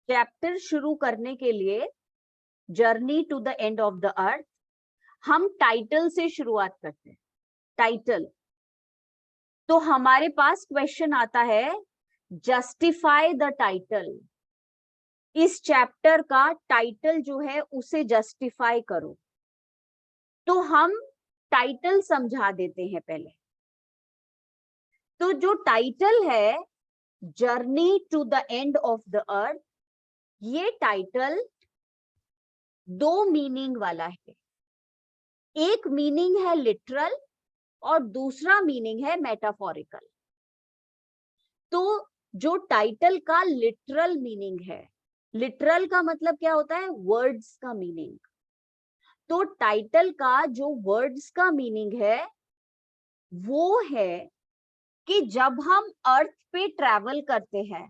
Chapter शुरू करने के लिए journey to the end of the earth हम टाइटल से शुरुआत करते हैं। टाइटल, तो हमारे पास क्वेश्चन आता है जस्टिफाई द टाइटल। इस चैप्टर का टाइटल जो है उसे जस्टिफाई करो। तो हम टाइटल समझा देते हैं पहले। तो जो टाइटल है journey to the end of the earth, ये टाइटल दो मीनिंग वाला है। एक मीनिंग है लिटरल और दूसरा मीनिंग है मेटाफोरिकल। तो जो टाइटल का लिटरल मीनिंग है, लिटरल का मतलब क्या होता है? वर्ड्स का मीनिंग। तो टाइटल का जो वर्ड्स का मीनिंग है वो है कि जब हम अर्थ पे ट्रैवल करते हैं,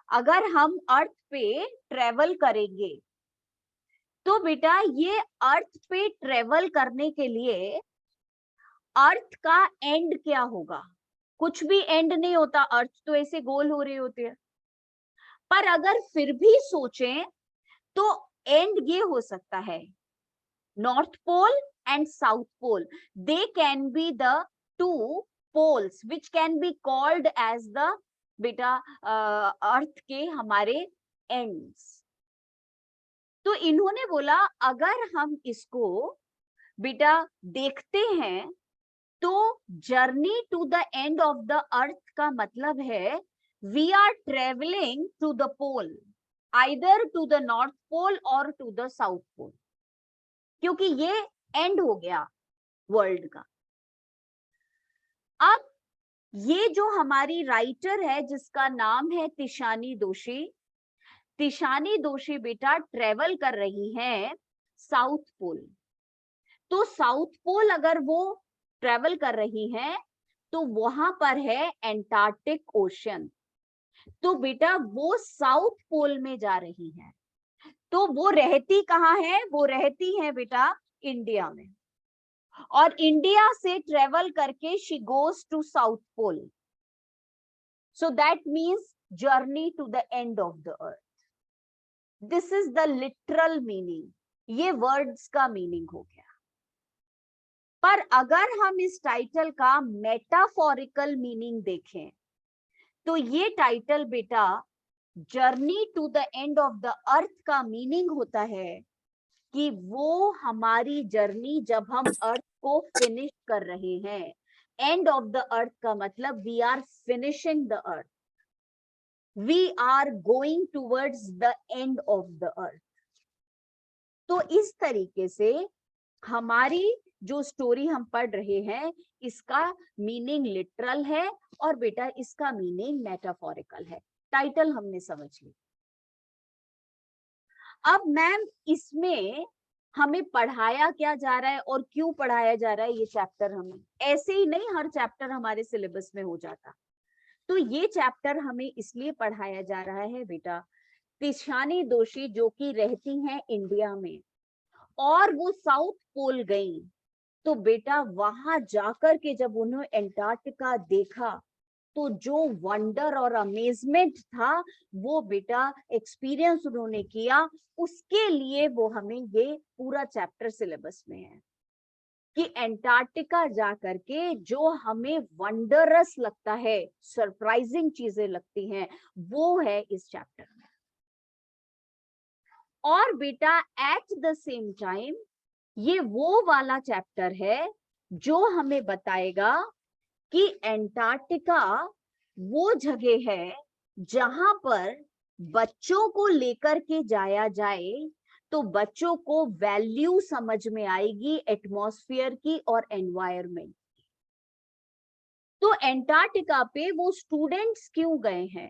अगर हम अर्थ पे ट्रैवल करेंगे तो बेटा ये अर्थ पे ट्रैवल करने के लिए अर्थ का एंड क्या होगा? कुछ भी एंड नहीं होता, अर्थ तो ऐसे गोल हो रही होती है। पर अगर फिर भी सोचें तो एंड ये हो सकता है north pole and south pole, they can be the two poles which can be called as the बेटा अर्थ के हमारे एंड्स। तो इन्होंने बोला अगर हम इसको बेटा देखते हैं तो journey to the end of the earth का मतलब है we are travelling to the pole, either to the north pole और टू द साउथ पोल, क्योंकि ये एंड हो गया वर्ल्ड का। अब ये जो हमारी राइटर है जिसका नाम है तिशानी दोशी, तिशानी दोशी बेटा ट्रेवल कर रही हैं साउथ पोल। तो साउथ पोल अगर वो ट्रेवल कर रही हैं तो वहां पर है एंटार्क्टिक ओशन। तो बेटा वो साउथ पोल में जा रही है। तो वो रहती कहाँ है? वो रहती है बेटा इंडिया में, और इंडिया से ट्रेवल करके she goes to south pole. So that means journey to the end of the earth. This is the literal meaning, ये वर्ड्स का मीनिंग हो गया। पर अगर हम इस टाइटल का मेटाफोरिकल मीनिंग देखें तो ये टाइटल बेटा journey to the end of the earth का मीनिंग होता है कि वो हमारी जर्नी जब हम अर्थ को फिनिश कर रहे हैं। एंड ऑफ द अर्थ का मतलब we are finishing the earth, we are going towards the end of the earth. तो इस तरीके से हमारी जो स्टोरी हम पढ़ रहे हैं इसका मीनिंग लिटरल है और बेटा इसका मीनिंग मेटाफोरिकल है। टाइटल हमने समझ ली। अब मैम इसमें हमें पढ़ाया क्या जा रहा है और क्यों पढ़ाया जा रहा है? ये चैप्टर हमें ऐसे ही नहीं, हर चैप्टर हमारे सिलेबस में हो जाता। तो ये चैप्टर हमें इसलिए पढ़ाया जा रहा है बेटा, तिशानी दोशी जो कि रहती हैं इंडिया में और वो साउथ पोल गई, तो बेटा वहां जाकर के जब उन्होंने एंटार्क्टिका देखा तो जो वंडर और अमेजमेंट था वो बेटा एक्सपीरियंस उन्होंने किया। उसके लिए वो हमें ये पूरा चैप्टर सिलेबस में है कि एंटार्क्टिका जाकर के जो हमें वंडरस लगता है, सरप्राइजिंग चीजें लगती हैं, वो है इस चैप्टर में। और बेटा एट द सेम टाइम ये वो वाला चैप्टर है जो हमें बताएगा कि एंटार्क्टिका वो जगह है जहां पर बच्चों को लेकर के जाया जाए तो बच्चों को वैल्यू समझ में आएगी एटमॉस्फेयर की और एनवायरनमेंट। तो एंटार्क्टिका पे वो स्टूडेंट्स क्यों गए हैं?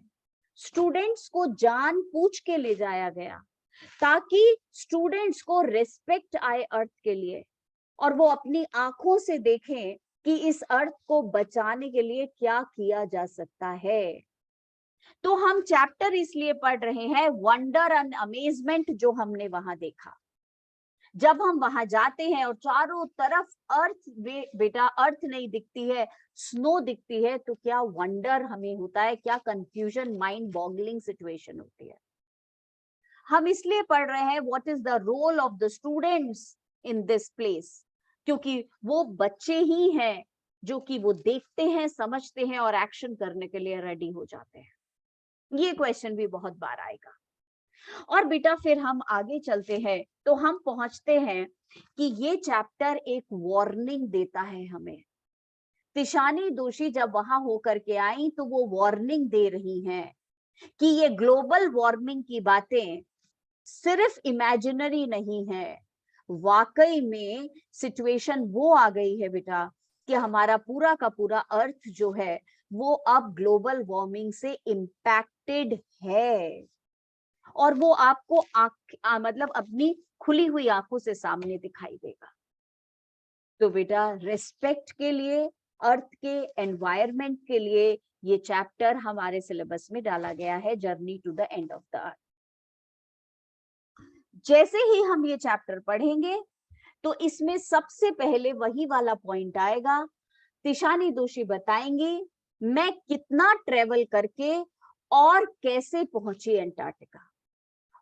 स्टूडेंट्स को जान पूछ के ले जाया गया ताकि स्टूडेंट्स को रिस्पेक्ट आए अर्थ के लिए और वो अपनी आंखों से देखें कि इस अर्थ को बचाने के लिए क्या किया जा सकता है। तो हम चैप्टर इसलिए पढ़ रहे हैं वंडर एंड अमेजमेंट जो हमने वहां देखा। जब हम वहां जाते हैं और चारों तरफ अर्थ बेटा अर्थ नहीं दिखती है, स्नो दिखती है, तो क्या वंडर हमें होता है, क्या कंफ्यूजन, माइंड बॉगलिंग सिचुएशन होती है। हम इसलिए पढ़ रहे हैं what is the role of the students in this place, क्योंकि वो बच्चे ही हैं जो कि वो देखते हैं, समझते हैं और एक्शन करने के लिए रेडी हो जाते हैं। ये क्वेश्चन भी बहुत बार आएगा। और बेटा फिर हम आगे चलते हैं तो हम पहुंचते हैं कि ये चैप्टर एक वार्निंग देता है हमें। तिशानी दोषी जब वहां होकर के आई तो वो वार्निंग दे रही हैं कि ये ग्लोबल वार्मिंग की बातें सिर्फ इमेजिनरी नहीं है, वाकई में सिचुएशन वो आ गई है बेटा कि हमारा पूरा का पूरा अर्थ जो है वो अब ग्लोबल वार्मिंग से इम्पैक्टेड है, और वो आपको मतलब अपनी खुली हुई आंखों से सामने दिखाई देगा। तो बेटा रेस्पेक्ट के लिए, अर्थ के, एनवायरमेंट के लिए ये चैप्टर हमारे सिलेबस में डाला गया है, journey to the end of the earth. जैसे ही हम ये चैप्टर पढ़ेंगे तो इसमें सबसे पहले वही वाला पॉइंट आएगा, तिशानी दोषी बताएंगी मैं कितना ट्रेवल करके और कैसे पहुंची अंटार्कटिका,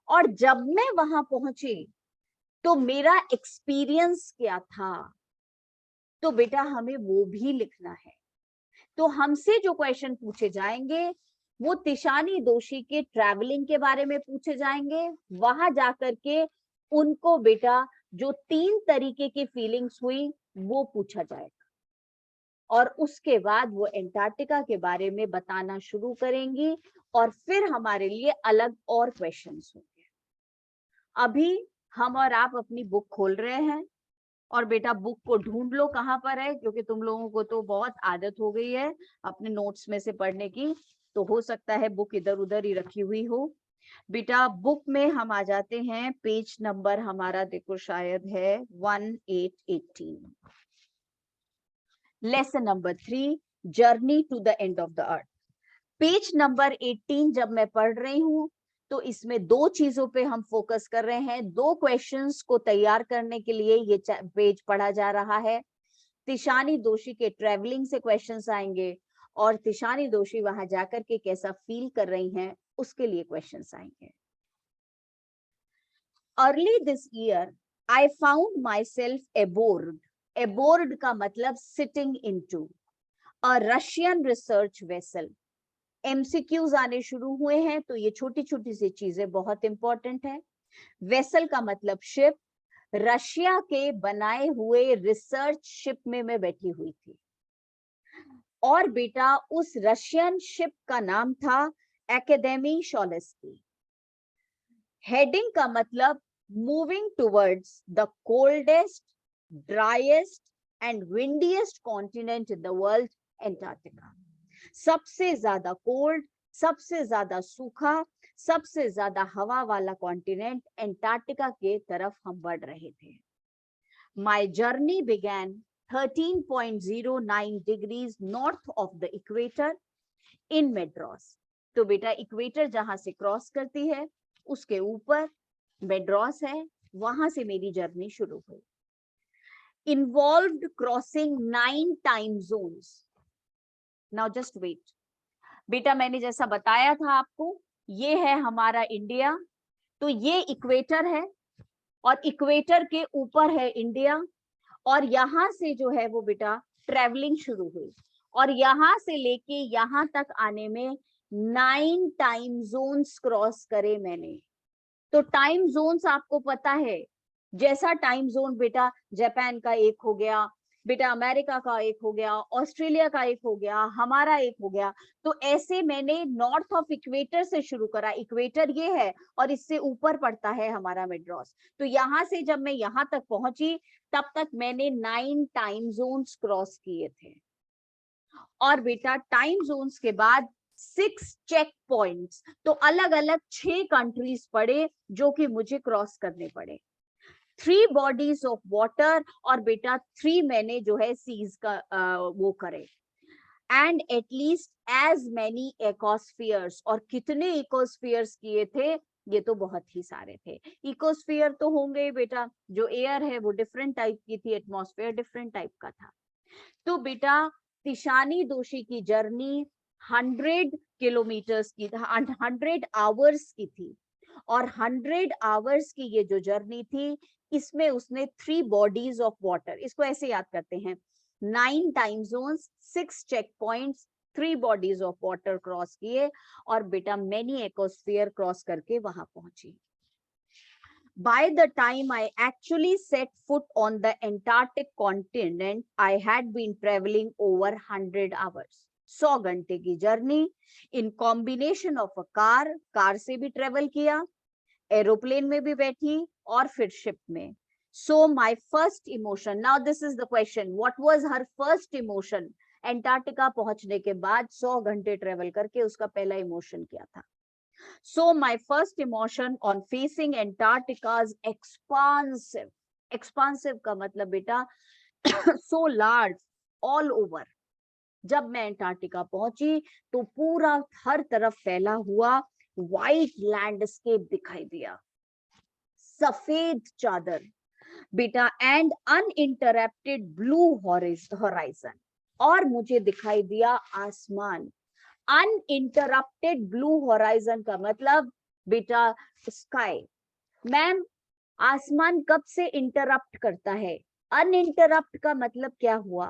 और जब मैं वहां पहुंची तो मेरा एक्सपीरियंस क्या था। तो बेटा हमें वो भी लिखना है। तो हमसे जो क्वेश्चन पूछे जाएंगे वो तिशानी दोषी के ट्रैवलिंग के बारे में पूछे जाएंगे। वहां जाकर के उनको बेटा जो 3 तरीके की फीलिंग्स हुई वो पूछा जाएगा, और उसके बाद वो अंटार्कटिका के बारे में बताना शुरू करेंगी, और फिर हमारे लिए अलग और क्वेश्चंस होंगे। अभी हम और आप अपनी बुक खोल रहे हैं, और बेटा बुक को ढूंढ लो कहाँ पर है, क्योंकि तुम लोगों को तो बहुत आदत हो गई है अपने नोट्स में से पढ़ने की, तो हो सकता है बुक इधर उधर ही रखी हुई हो। बेटा बुक में हम आ जाते हैं, पेज नंबर हमारा देखो शायद है 1818, lesson number 3, journey to the end of the earth. Page number 18 जब मैं पढ़ रही हूं तो इसमें 2 चीजों पे हम फोकस कर रहे हैं, 2 क्वेश्चंस को तैयार करने के लिए ये पेज पढ़ा जा रहा है। तिशानी दोषी के ट्रेवलिंग से क्वेश्चंस आएंगे, और तिशानी दोषी वहां जाकर के कैसा फील कर रही हैं उसके लिए क्वेश्चंस आएंगे। Early this year I found my self abode, abode का मतलब sitting into a Russian research vessel. MCQs आने शुरू हुए हैं, तो ये छोटी छोटी सी चीजें बहुत इंपॉर्टेंट है। वेसल का मतलब शिप, रशिया के बनाए हुए रिसर्च शिप में मैं बैठी हुई थी, और बेटा उस रशियन शिप का नाम था एकेडमी शोलेस्की। हेडिंग का मतलब moving towards the coldest, driest and windiest continent in the world, Antarctica. सबसे ज्यादा कोल्ड, सबसे ज्यादा सूखा, सबसे ज्यादा हवा वाला कॉन्टिनेंट एंटार्क्टिका के तरफ हम बढ़ रहे थे। My journey began 13.09 degrees north of the equator in Madras. तो बेटा इक्वेटर जहां से क्रॉस करती है उसके ऊपर मेड्रॉस है, वहां से मेरी जर्नी शुरू हुई। Involved crossing 9 time zones. Now just wait बेटा, मैंने जैसा बताया था आपको, ये है हमारा इंडिया, तो ये इक्वेटर है और इक्वेटर के ऊपर है इंडिया, और यहां से जो है वो बेटा ट्रेवलिंग शुरू हुई, और यहां से लेके यहां तक आने में 9 टाइम जोन्स क्रॉस करे मैंने। तो टाइम जोन्स आपको पता है, जैसा टाइम जोन बेटा जापान का एक हो गया, बेटा अमेरिका का एक हो गया, ऑस्ट्रेलिया का एक हो गया, हमारा एक हो गया, तो ऐसे मैंने नॉर्थ ऑफ इक्वेटर से शुरू करा। इक्वेटर ये है और इससे ऊपर पड़ता है हमारा मेड्रॉस। तो यहां से जब मैं यहां तक पहुंची तब तक मैंने 9 टाइम जोन्स क्रॉस किए थे, और बेटा टाइम जोन्स के बाद 6 चेक पॉइंट्स, तो अलग अलग 6 कंट्रीज पड़े जो कि मुझे क्रॉस करने पड़े। 3 बॉडीज ऑफ वाटर, और बेटा 3 मैंने जो है सीज का वो करे, एंड एटलीस्ट एज मैनी इकोस्फीयर्स। और कितने इकोस्फीयर्स किए थे, ये तो बहुत ही सारे थे। इकोस्फीयर तो होंगे ही बेटा, जो एयर है वो डिफरेंट टाइप की थी, एटमॉस्फेयर डिफरेंट टाइप का था। तो बेटा तिशानी दोषी की जर्नी 100 किलोमीटर्स की, 100 आवर्स की थी, और 100 आवर्स की ये जो जर्नी थी, इसमें उसने 3 बॉडीज ऑफ वाटर, इसको ऐसे याद करते हैं, 9 time zones, 6 checkpoints, 3 bodies of water cross किए और बेटा मैनी एकोस्फीयर क्रॉस करके वहां पहुंची। By the time I actually set foot on the Antarctic continent, I had been traveling over 100 hours. 100 घंटे की journey in combination of a car से भी ट्रेवल किया, एरोप्लेन में भी बैठी और फिर शिप में। So my first emotion, now this is the question, what was her first emotion? Antarctica पहुंचने के बाद 100 घंटे ट्रेवल करके उसका पहला इमोशन क्या था? So my first emotion on facing Antarctica's expansive का मतलब बेटा so large all over, जब मैं एंटार्क्टिका पहुंची तो पूरा हर तरफ फैला हुआ व्हाइट लैंडस्केप दिखाई दिया, सफेद चादर बेटा, एंड अनइंटरप्टेड ब्लू हॉराइजन, और मुझे दिखाई दिया आसमान। अनइंटरप्टेड ब्लू हॉराइजन का मतलब बेटा स्काई। मैम आसमान कब से इंटरप्ट करता है? अनइंटरप्ट का मतलब क्या हुआ?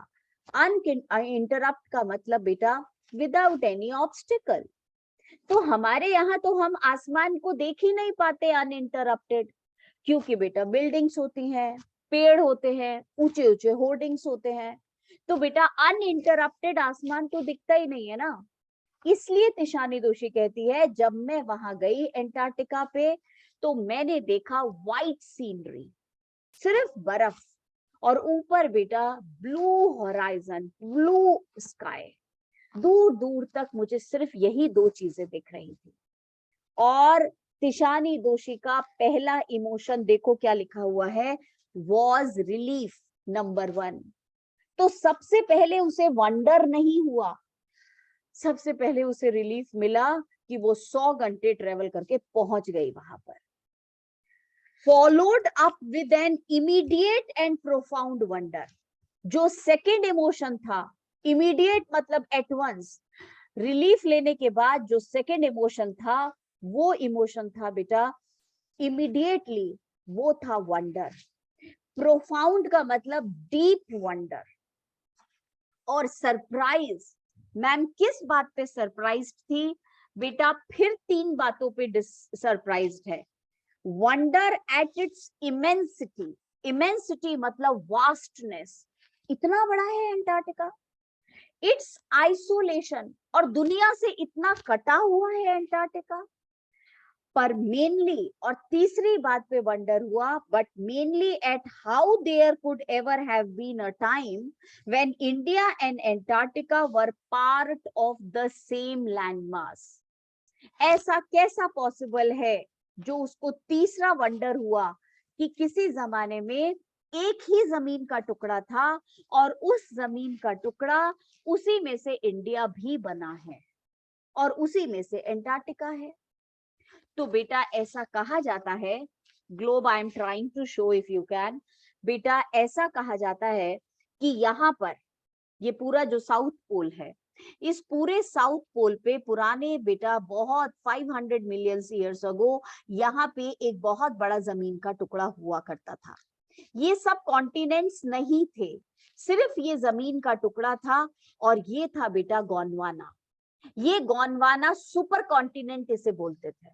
अनइंटरप्ट का मतलब बेटा विदाउट एनी ऑब्स्टिकल। तो हमारे यहाँ तो हम आसमान को देख ही नहीं पाते अनइंटरप्टेड, क्योंकि बेटा बिल्डिंग्स होती हैं, पेड़ होते हैं, ऊंचे ऊंचे होर्डिंग्स होते हैं, तो बेटा अनइंटरप्टेड आसमान तो दिखता ही नहीं है ना। इसलिए तिशानी दोषी कहती है जब मैं वहां गई एंटार्क्टिका पे तो मैंने देखा व्हाइट सीनरी, सिर्फ बर्फ, और ऊपर बेटा ब्लू हॉराइजन, ब्लू स्काई, दूर दूर तक मुझे सिर्फ यही 2 चीजें दिख रही थी। और तिशानी दोषी का पहला इमोशन देखो क्या लिखा हुआ है, वॉज रिलीफ नंबर 1। तो सबसे पहले उसे वंडर नहीं हुआ, सबसे पहले उसे रिलीफ मिला कि वो 100 घंटे ट्रेवल करके पहुंच गई वहां पर। Followed up with an immediate and profound wonder, जो सेकेंड इमोशन था, इमीडिएट मतलब एट वंस, रिलीफ लेने के बाद जो सेकेंड इमोशन था वो इमोशन था बेटा इमीडिएटली, वो था वंडर। प्रोफाउंड का मतलब डीप वंडर, और सरप्राइज। मैम किस बात पे सरप्राइज थी बेटा? फिर 3 बातों पे सरप्राइज्ड है। Wonder at its immensity, immensity मतलब वास्टनेस, इतना बड़ा है एंटार्क्टिका। इट्स आइसोलेशन, और दुनिया से इतना कटा हुआ है एंटार्क्टिका। पर मेनली, और तीसरी बात पे वंडर हुआ, but mainly at how there could ever have been a time when India and Antarctica were part of the same landmass. ऐसा कैसा पॉसिबल है, जो उसको तीसरा वंडर हुआ कि किसी जमाने में एक ही जमीन का टुकड़ा था और उस जमीन का टुकड़ा उसी में से इंडिया भी बना है और उसी में से एंटार्क्टिका है। तो बेटा ऐसा कहा जाता है, globe I am trying to show if you can, बेटा ऐसा कहा जाता है कि यहाँ पर ये पूरा जो साउथ पोल है, इस पूरे साउथ पोल पे पुराने बेटा बहुत 500 मिलियन ईयर्स अगो यहाँ पे एक बहुत बड़ा जमीन का टुकड़ा हुआ करता था। ये सब कॉन्टिनेंट्स नहीं थे, सिर्फ ये जमीन का टुकड़ा था, और ये था बेटा गोंडवाना। ये गोंडवाना सुपर कॉन्टिनेंट इसे बोलते थे।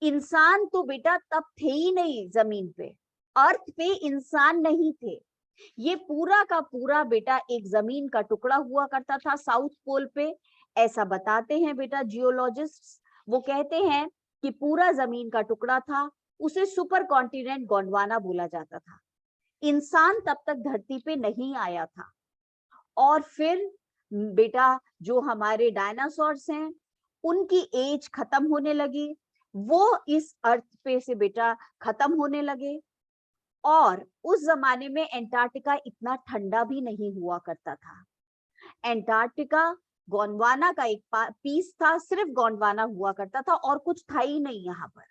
इंसान तो बेटा तब थे ही नहीं जमीन पे, अर्थ पे इंसान नहीं थे। ये पूरा का पूरा बेटा एक जमीन का टुकड़ा हुआ करता था साउथ पोल पे, ऐसा बताते हैं बेटा जियोलॉजिस्ट्स। वो कहते हैं कि पूरा जमीन का टुकड़ा था, उसे सुपर कॉन्टिनेंट गोंडवाना बोला जाता था। इंसान तब तक धरती पे नहीं आया था, और फिर बेटा जो हमारे डायनासोर्स हैं उनकी एज खत्म होने लगी, वो इस अर्थ पे से बेटा खत्म होने लगे। और उस जमाने में एंटार्क्टिका इतना ठंडा भी नहीं हुआ करता था। एंटार्क्टिका गोंडवाना का एक पीस था, सिर्फ गोंडवाना हुआ करता था और कुछ था ही नहीं यहाँ पर।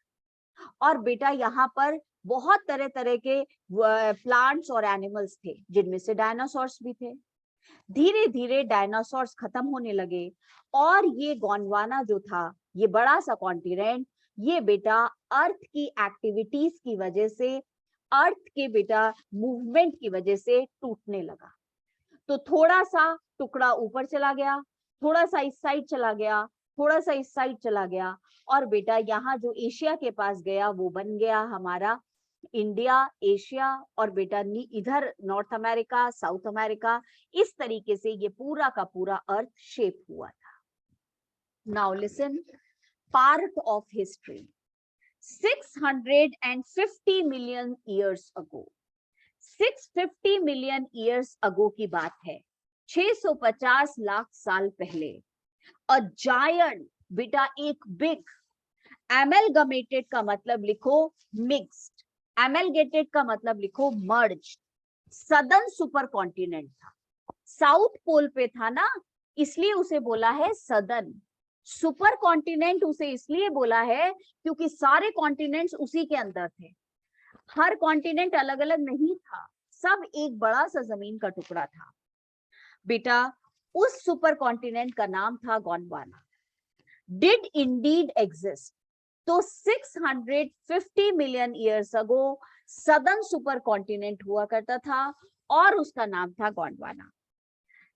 और बेटा यहाँ पर बहुत तरह तरह के प्लांट्स और एनिमल्स थे, जिनमें से डायनासोर्स भी थे। धीरे धीरे डायनासोर्स खत्म होने लगे और ये गोंडवाना जो था, ये बड़ा सा कॉन्टिनेंट, ये बेटा अर्थ की एक्टिविटीज की वजह से, अर्थ के बेटा मूवमेंट की वजह से टूटने लगा। तो थोड़ा सा टुकड़ा ऊपर चला गया, थोड़ा सा इस साइड चला गया, थोड़ा सा इस साइड चला गया, और बेटा यहाँ जो एशिया के पास गया वो बन गया हमारा इंडिया, एशिया, और बेटा इधर नॉर्थ अमेरिका, साउथ अमेरिका। इस तरीके से ये पूरा का पूरा अर्थ शेप हुआ था। Now listen, part of history. 650 million years ago, 650 million years ago की बात है, 650 लाख साल पहले। अ जायंट, बेटा एक बिग, एमलगमेटेड का मतलब लिखो मिक्स्ड, एमलगेटेड का मतलब लिखो मर्ज, सदर्न सुपर कॉन्टिनेंट था। साउथ पोल पे था ना, इसलिए उसे बोला है सदर्न। सुपर कॉन्टिनेंट उसे इसलिए बोला है क्योंकि सारे कॉन्टिनेंट्स उसी के अंदर थे। हर कॉन्टिनेंट अलग अलग नहीं था, सब एक बड़ा सा जमीन का टुकड़ा था। बेटा उस सुपर कॉन्टिनेंट का नाम था गोंडवाना। डिड इंडीड एग्जिस्ट, तो 650 million years ago southern super continent हुआ करता था और उसका नाम था गोंडवाना।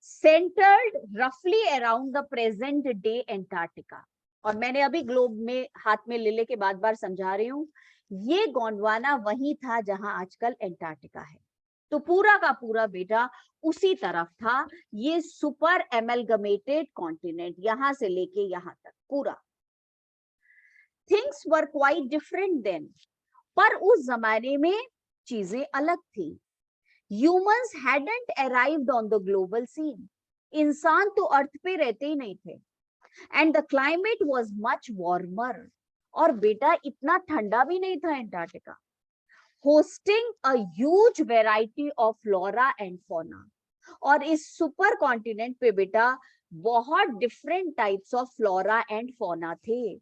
सेंटर्ड रफली around the present day Antarctica. और मैंने अभी ग्लोब में हाथ में ले लेके बार बार समझा रही हूँ, ये गोंडवाना वही था जहां आजकल एंटार्क्टिका है। तो पूरा का पूरा बेटा उसी तरफ था। ये सुपर एमलगमेटेड कॉन्टिनेंट यहां से लेके यहां तक पूरा। Things were quite different then, पर उस जमाने में चीजें अलग थी। Humans hadn't arrived on the global scene, इंसान तो अर्थ पे रहते ही नहीं थे। And the climate was much warmer, और बेटा इतना ठंडा भी नहीं था Antarctica. Hosting a huge variety of flora and fauna, और इस सुपर कॉन्टिनेंट पे बेटा बहुत different types of flora and fauna थे।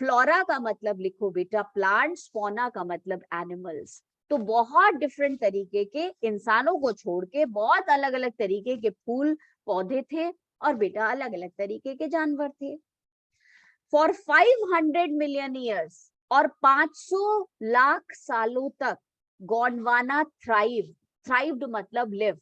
फ्लोरा का मतलब लिखो बेटा प्लांट्स, फौना का मतलब एनिमल्स। तो बहुत डिफरेंट तरीके के, इंसानों को छोड़ के बहुत अलग अलग तरीके के फूल पौधे थे, और बेटा अलग अलग तरीके के जानवर थे। फॉर 500 मिलियन ईयर्स, और 500 लाख सालों तक गोंडवाना थ्राइव्ड मतलब live.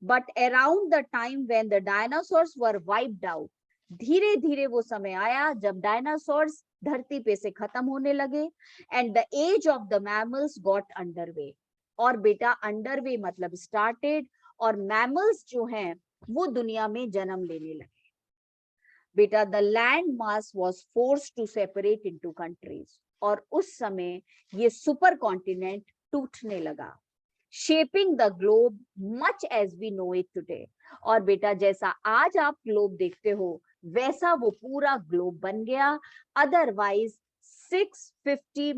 But around the time when the dinosaurs were wiped out, धीरे धीरे वो समय आया जब डायनासोर्स धरती पे से खत्म होने लगे। And the age of the mammals got underway, और बेटा अंडरवे मतलब स्टार्टेड, और मैमल्स जो हैं वो दुनिया में जन्म लेने लगे। बेटा the landmass was forced to separate into countries, और उस समय ये सुपर कॉन्टिनेंट टूटने लगा। Shaping the globe much as we know it today, और बेटा जैसा आज आप ग्लोब देखते हो वैसा वो पूरा ग्लोब बन गया। अदरवाइज 650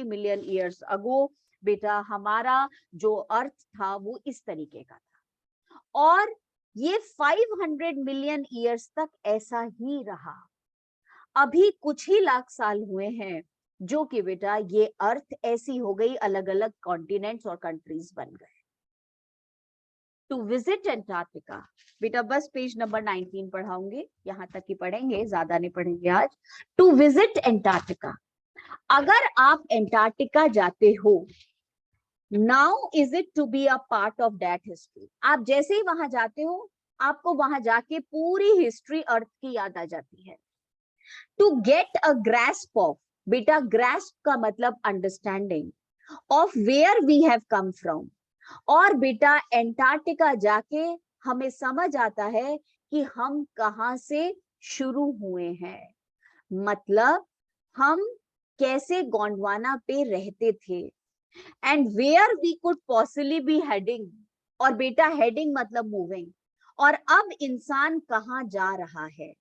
मिलियन ईयर्स अगो बेटा हमारा जो अर्थ था वो इस तरीके का था, और ये 500 मिलियन ईयर्स तक ऐसा ही रहा। अभी कुछ ही लाख साल हुए हैं जो कि बेटा ये अर्थ ऐसी हो गई, अलग अलग कॉन्टिनेंट्स और कंट्रीज बन गए। टू विजिट एंटार्क्टिका, बेटा बस पेज नंबर 19 पढ़ाऊंगे, यहां तक ही पढ़ेंगे, ज्यादा नहीं पढ़ेंगे आज। टू विजिट एंटार्क्टिका, अगर आप एंटार्क्टिका जाते हो, now is it to be a part of that history. आप जैसे ही वहां जाते हो, आपको वहां जाके पूरी हिस्ट्री अर्थ की याद आ जाती है। To get a grasp of, बेटा ग्रास्प का मतलब understanding of where we have come from, और बेटा एंटार्क्टिका जाके हमें समझ आता है कि हम कहां से शुरू हुए हैं, मतलब हम कैसे गोंडवाना पे रहते थे, and where we could possibly be heading, और बेटा हेडिंग मतलब मूविंग, और अब इंसान कहां जा रहा है।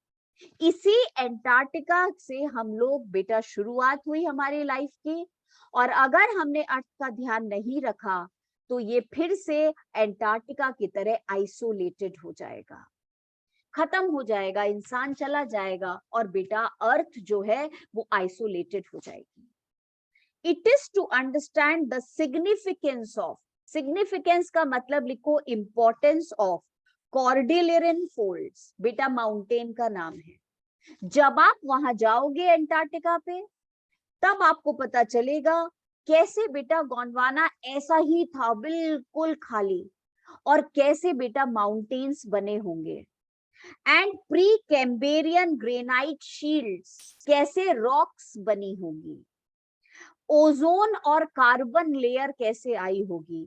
इसी एंटार्क्टिका से हम लोग बेटा शुरुआत हुई हमारी लाइफ की, और अगर हमने अर्थ का ध्यान नहीं रखा तो ये फिर से एंटार्क्टिका की तरह आइसोलेटेड हो जाएगा, खत्म हो जाएगा, इंसान चला जाएगा, और बेटा अर्थ जो है वो आइसोलेटेड हो जाएगी। It is to understand the significance of, significance का मतलब लिखो इंपॉर्टेंस ऑफ कॉर्डिलेरन फोल्ड्स, बेटा माउंटेन का नाम है। जब आप वहां जाओगे अंटार्कटिका पे, तब आपको पता चलेगा कैसे बेटा गोंडवाना ऐसा ही था, बिल्कुल खाली, और कैसे बेटा माउंटेन्स बने होंगे, एंड प्री कैम्बेरियन ग्रेनाइट शील्ड्स, कैसे रॉक्स बनी होंगी, ओजोन और कार्बन लेयर कैसे आई होगी,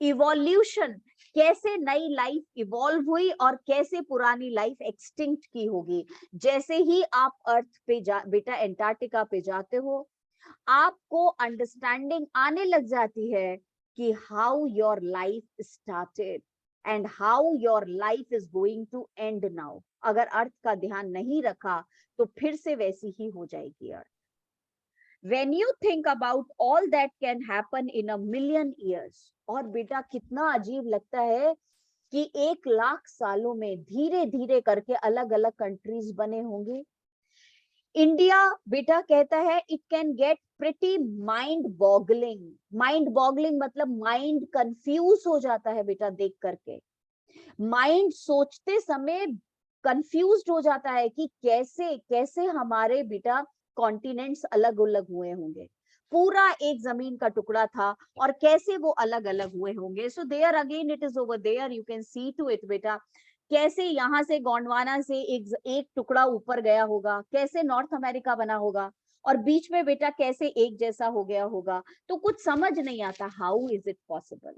इवोल्यूशन, कैसे नई लाइफ इवॉल्व हुई और कैसे पुरानी लाइफ एक्सटिंक्ट की होगी। जैसे ही आप अर्थ पे बेटा एंटार्क्टिका पे जाते हो, आपको अंडरस्टैंडिंग आने लग जाती है कि how your life started and how your life is going to end now. अगर अर्थ का ध्यान नहीं रखा तो फिर से वैसी ही हो जाएगी अर्थ। When you think about all that can happen in a million years, और बेटा कितना अजीब लगता है कि 1,00,000 सालों में धीरे धीरे करके अलग अलग कंट्रीज बने होंगे। इंडिया बेटा कहता है it can get pretty mind boggling. Mind boggling मतलब माइंड कंफ्यूज हो जाता है बेटा देख करके। माइंड सोचते समय कंफ्यूज्ड हो जाता है कि कैसे कैसे हमारे बेटा कॉन्टिनेंट्स अलग अलग हुए होंगे। पूरा एक जमीन का टुकड़ा था और कैसे वो अलग अलग हुए होंगे। So there again it is over there, you can see to it बेटा, कैसे यहाँ से गोंडवाना से एक टुकड़ा ऊपर गया होगा, कैसे नॉर्थ अमेरिका बना होगा, और बीच में बेटा कैसे एक जैसा हो गया होगा। तो कुछ समझ नहीं आता, how is it possible.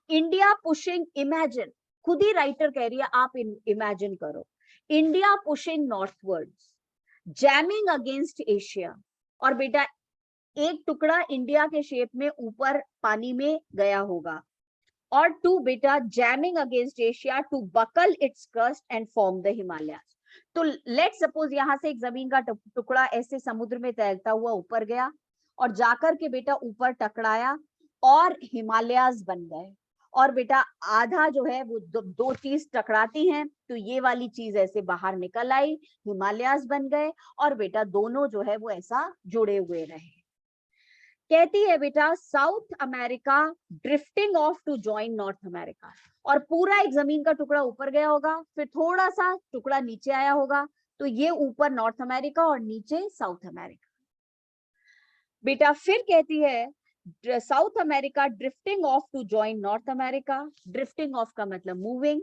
India pushing, imagine, खुद ही राइटर कह रही है, आप इमेजिन करो, India pushing northwards, jamming against Asia, और बेटा एक टुकड़ा इंडिया के शेप में ऊपर पानी में गया होगा, और टू बेटा jamming against Asia to buckle its crust and form the Himalayas. तो लेट सपोज यहां से एक जमीन का टुकड़ा ऐसे समुद्र में तैरता हुआ ऊपर गया और जाकर के बेटा ऊपर टकराया और हिमालयाज बन गए। और बेटा आधा जो है वो दो चीज टकराती हैं तो ये वाली चीज ऐसे बाहर निकल आई, हिमालयाज बन गए, और बेटा दोनों जो है वो ऐसा जुड़े हुए रहे। कहती है बेटा South America drifting off to join North America, और पूरा एक जमीन का टुकड़ा ऊपर गया होगा, फिर थोड़ा सा टुकड़ा नीचे आया होगा, तो ये ऊपर नॉर्थ अमेरिका और नीचे साउथ अमेरिका। बेटा फिर कहती है South America drifting off to join North America, drifting off का मतलब moving,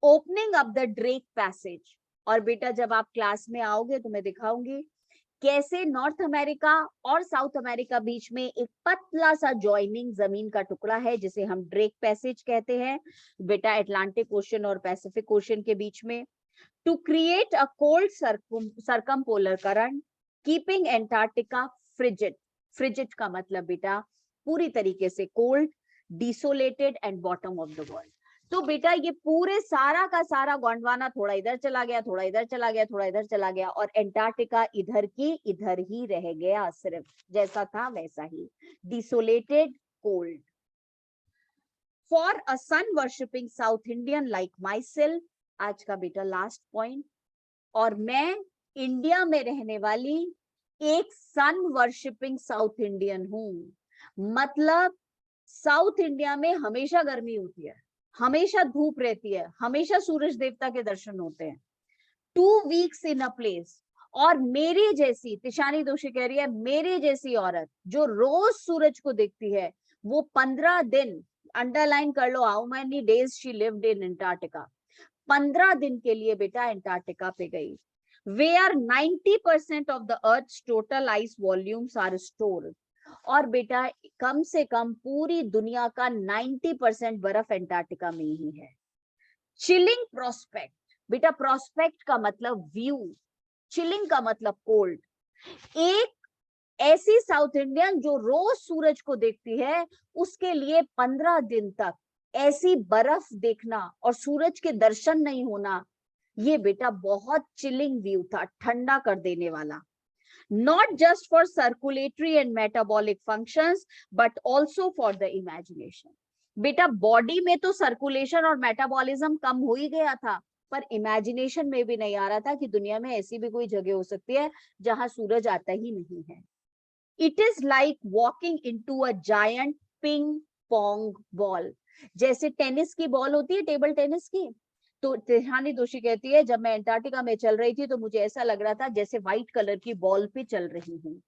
opening up the Drake passage, और बेटा जब आप क्लास में आओगे तो मैं दिखाऊंगी कैसे नॉर्थ अमेरिका और साउथ अमेरिका बीच में एक पतला सा जॉइनिंग जमीन का टुकड़ा है जिसे हम ड्रेक पैसेज कहते हैं बेटा, अटलांटिक ओशन और पैसिफिक ओशन के बीच में, to create a cold circumpolar current keeping Antarctica frigid. Frigid का मतलब बेटा पूरी तरीके से cold, desolated and bottom of the world. तो बेटा ये पूरे सारा का सारा गोंडवाना थोड़ा इधर चला गया, थोड़ा इधर चला गया, थोड़ा इधर चला गया, और एंटार्क्टिका इधर की इधर ही रह गया, सिर्फ जैसा था वैसा ही, desolated, cold. For a sun worshipping South Indian like myself, आज का बेटा लास्ट पॉइंट, और मैं इंडिया में रहने वाली एक सन वर्शिपिंग साउथ इंडियन हूं। मतलब साउथ इंडिया में हमेशा गर्मी होती है, हमेशा धूप रहती है, हमेशा सूरज देवता के दर्शन होते हैं, 2 वीक्स इन अ प्लेस। और मेरी जैसी, तिशानी दोषी कह रही है, मेरी जैसी औरत जो रोज सूरज को देखती है, वो 15 दिन, अंडरलाइन कर लो, how many days she lived in Antarctica, 15 दिन के लिए बेटा अंटार्कटिका पे गई, where 90% of the Earth's total ice volumes are stored। और बेटा कम से कम पूरी दुनिया का 90% बर्फ अंटार्कटिका में ही है। चिलिंग प्रोस्पेक्ट, बेटा प्रोस्पेक्ट का मतलब व्यू, चिलिंग का मतलब कोल्ड। एक ऐसी साउथ इंडियन जो रोज सूरज को देखती है, उसके लिए 15 दिन तक ऐसी बर्फ देखना और सूरज के दर्शन नहीं होना, ये बेटा बहुत चिलिंग व्यू था, ठंडा कर देने वाला। Not just for circulatory and metabolic functions but also for the imagination. बेटा बॉडी में तो सर्कुलेशन और मेटाबॉलिज्म कम हो ही गया था, पर इमेजिनेशन में भी नहीं आ रहा था कि दुनिया में ऐसी भी कोई जगह हो सकती है जहां सूरज आता ही नहीं है। It is like walking into a giant ping pong ball. जैसे टेनिस की बॉल होती है, टेबल टेनिस की, तो तिशानी दोषी कहती है, जब मैं एंटार्क्टिका में चल रही थी तो मुझे ऐसा लग रहा था जैसे व्हाइट कलर की बॉल पे चल रही हूँ।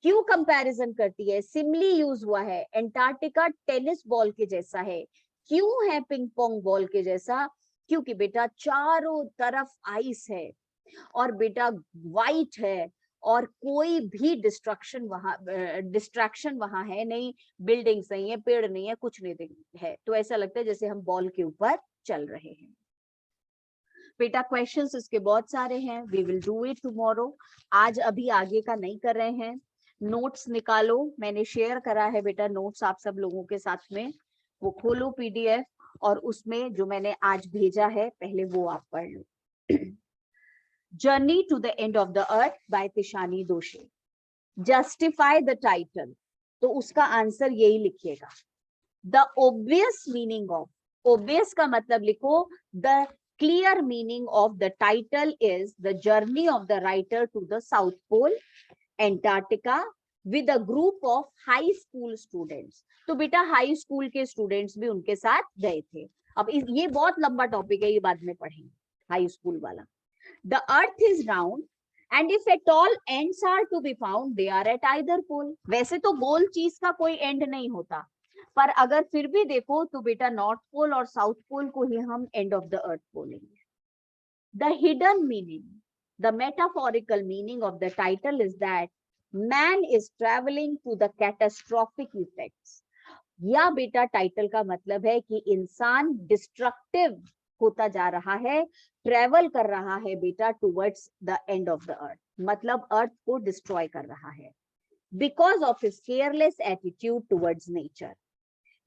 क्यों कंपैरिजन करती है? सिमिली यूज हुआ है। एंटार्क्टिका टेनिस बॉल के जैसा है। क्यों है पिंग पोंग बॉल के जैसा? क्योंकि बेटा चारों तरफ आइस है और बेटा वाइट है और कोई भी डिस्ट्रैक्शन वहां है नहीं, बिल्डिंग्स नहीं है, पेड़ नहीं है, कुछ नहीं है, तो ऐसा लगता है जैसे हम बॉल के ऊपर चल रहे हैं। बेटा क्वेश्चंस इसके बहुत सारे हैं, we will do it tomorrow. आज अभी आगे का नहीं कर रहे हैं। नोट्स निकालो, मैंने शेयर करा है बेटा नोट्स आप सब लोगों के साथ में, वो खोलो पीडीएफ और उसमें जो मैंने आज भेजा है पहले वो आप पढ़ लो। Journey to the end of the earth by Tishani Doshi. Justify the title, तो उसका आंसर यही लिखिएगा। The obvious meaning of, obvious का मतलब लिखो, the clear meaning of the title is the journey of the writer to the South Pole, Antarctica, with a group of high school students. तो बेटा high school के students भी उनके साथ गए थे। अब ये बहुत लंबा टॉपिक है, ये बाद में पढ़ेंगे, हाई स्कूल वाला। The earth is round and if at all ends are to be found, they are at either pole. वैसे तो गोल चीज का कोई एंड नहीं होता, पर अगर फिर भी देखो तो बेटा नॉर्थ पोल और साउथ पोल को ही हम एंड ऑफ द अर्थ बोलेंगे। The hidden meaning, the metaphorical meaning of the title is that man is travelling to the catastrophic effects. या बेटा टाइटल का मतलब है कि इंसान डिस्ट्रक्टिव होता जा रहा है, ट्रेवल कर रहा है बेटा towards the end of the अर्थ, मतलब अर्थ को डिस्ट्रॉय कर रहा है, because of his careless attitude towards nature.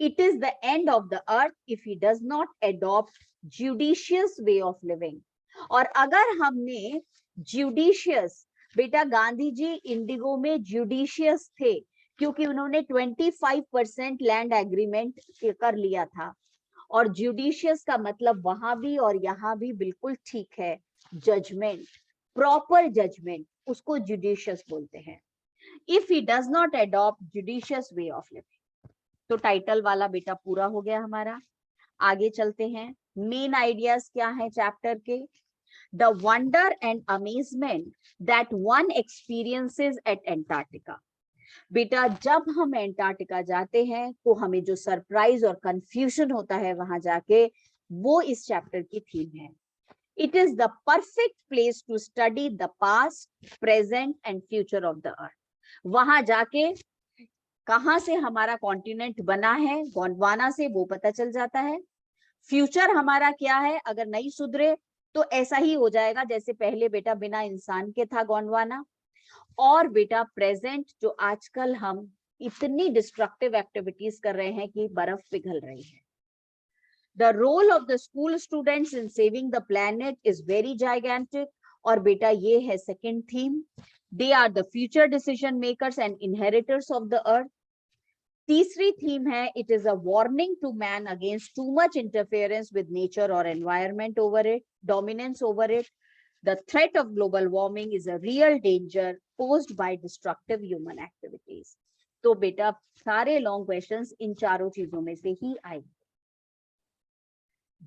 It is the end of the earth if he does not adopt judicious way of living. और अगर हमने judicious, बेटा गांधी जी इंडिगो में judicious थे क्योंकि उन्होंने 25% लैंड एग्रीमेंट कर लिया था, और judicious का मतलब वहां भी और यहाँ भी बिल्कुल ठीक है, जजमेंट, प्रॉपर जजमेंट, उसको judicious बोलते हैं। If he does not adopt judicious way of living, तो टाइटल वाला बेटा पूरा हो गया हमारा। आगे चलते हैं, मेन आइडियाज क्या है चैप्टर के। The wonder and amazement that one experiences at Antarctica. बेटा जब हम एंटार्क्टिका जाते हैं तो हमें जो सरप्राइज और कंफ्यूजन होता है वहां जाके, वो इस चैप्टर की थीम है। It is the perfect place to study the past, present and future of the earth. वहां जाके कहां से हमारा कॉन्टिनेंट बना है, गोंडवाना से, वो पता चल जाता है। फ्यूचर हमारा क्या है, अगर नहीं सुधरे तो ऐसा ही हो जाएगा जैसे पहले बेटा बिना इंसान के था गोंडवाना। और बेटा प्रेजेंट, जो आजकल हम इतनी डिस्ट्रक्टिव एक्टिविटीज कर रहे हैं कि बर्फ पिघल रही है। The role of the school students in saving the planet is very gigantic, और बेटा ये है second theme. They are the future decision makers and inheritors of the earth. तीसरी थीम है, it is a warning to man against too much interference with nature और environment over it, dominance over it. The threat of global warming is a real danger posed by destructive human activities. तो बेटा सारे long questions in चारों चीजों में से ही आएंगे।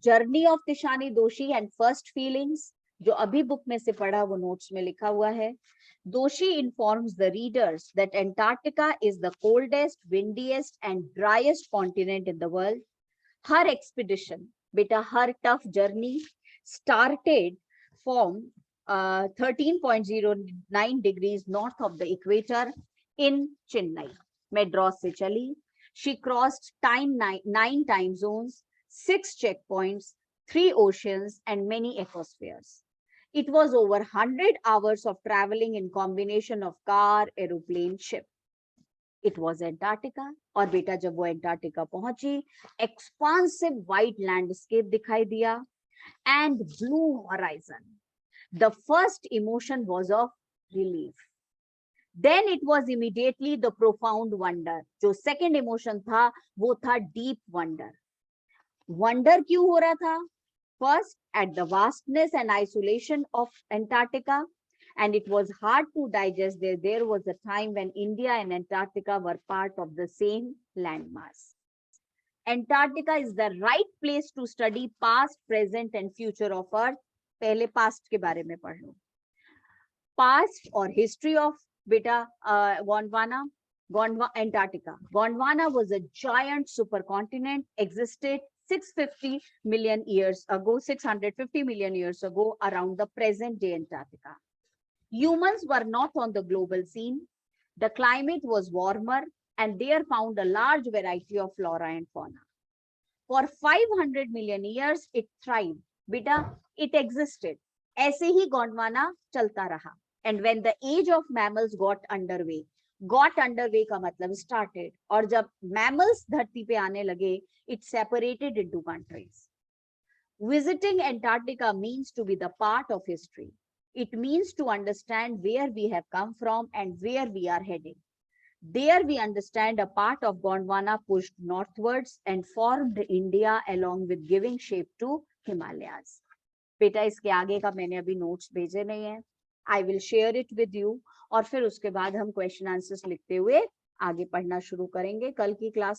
Journey of Tishani दोषी एंड फर्स्ट फीलिंग्स, जो अभी बुक में से पढ़ा वो नोट्स में लिखा हुआ है। Doshi informs the readers that Antarctica is the coldest, windiest and driest continent in the world. Her expedition, beta her tough journey started from 13.09 degrees north of the equator in Chennai. Madras se chali. She crossed nine time zones, 6 checkpoints, 3 oceans and many ecospheres. It was over 100 hours of traveling in combination of car, aeroplane, ship. It was Antarctica. और बेटा जब वो Antarctica पहुंची, expansive white landscape दिखाई दिया and blue horizon. The first emotion was of relief. Then it was immediately the profound wonder. जो second emotion था वो था deep wonder. Wonder क्यों हो रहा था? First, at the vastness and isolation of Antarctica, and it was hard to digest that there was a time when India and Antarctica were part of the same landmass. Antarctica is the right place to study past, present and future of Earth. पहले past के बारे में पढ़ लो. Past or history of beta Gondwana. Antarctica. Gondwana was a giant supercontinent, existed 650 million years ago, 650 million years ago, around the present day Antarctica. Humans were not on the global scene. The climate was warmer and there found a large variety of flora and fauna. For 500 million years, it thrived. Beta, it existed. ऐसे ही गोंडवाना चलता रहा. And when the age of mammals got underway का मतलब started. और जब mammals धरती पे आने लगे, it separated into countries. Visiting Antarctica means to be the part of history. It means to understand where we have come from and where we are heading. There we understand a part of Gondwana pushed northwards and formed India along with giving shape to Himalayas. बेटा इसके आगे का मैंने अभी notes भेजे नहीं है. I will share it with you और फिर उसके बाद हम क्वेश्चन आंसर्स लिखते हुए आगे पढ़ना शुरू करेंगे. कल की क्लास